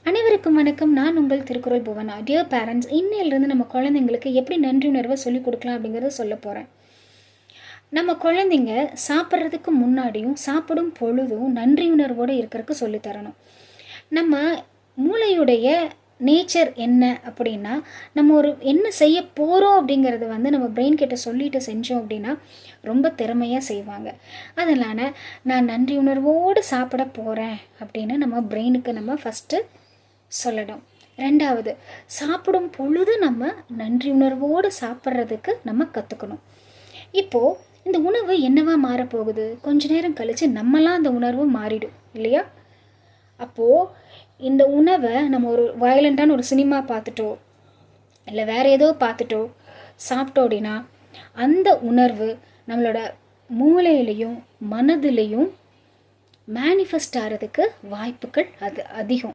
அனைவருக்கும் வணக்கம். நான் உங்கள் திருக்குறள் புவனா. டியர் பேரண்ட்ஸ், இன்னையிலிருந்து நம்ம குழந்தைங்களுக்கு எப்படி நன்றி உணர்வை சொல்லிக் கொடுக்கலாம் அப்படிங்கிறத சொல்ல போகிறேன். நம்ம குழந்தைங்க சாப்பிட்றதுக்கு முன்னாடியும் சாப்பிடும் பொழுதும் நன்றி உணர்வோடு இருக்கிறதுக்கு சொல்லித்தரணும். நம்ம மூளையுடைய நேச்சர் என்ன அப்படின்னா, நம்ம என்ன செய்ய போகிறோம் அப்படிங்கிறத நம்ம பிரெயின் கிட்ட சொல்லிட்டு செஞ்சோம் அப்படின்னா ரொம்ப திறமையாக செய்வாங்க. அதனால் நான் நன்றி உணர்வோடு சாப்பிட போகிறேன் அப்படின்னு நம்ம பிரெயினுக்கு நம்ம ஃபஸ்ட்டு சொல்லணும். ரெண்டாவது, சாப்பிடும் பொழுது நம்ம நன்றி உணர்வோடு சாப்பிட்றதுக்கு நம்ம கற்றுக்கணும். இப்போது இந்த உணவு என்னவா மாறப்போகுது, கொஞ்ச நேரம் கழித்து நம்மலாம் அந்த உணர்வு மாறிடும் இல்லையா? அப்போது இந்த உணவை நம்ம ஒரு வயலண்ட்டான ஒரு சினிமா பார்த்துட்டோ இல்லை வேறு ஏதோ பார்த்துட்டோ சாப்பிட்டோம் அப்படின்னா அந்த உணர்வு நம்மளோட மூளையிலையும் மனதிலையும் மேனிஃபெஸ்ட் ஆகிறதுக்கு வாய்ப்புகள் அதிகம்.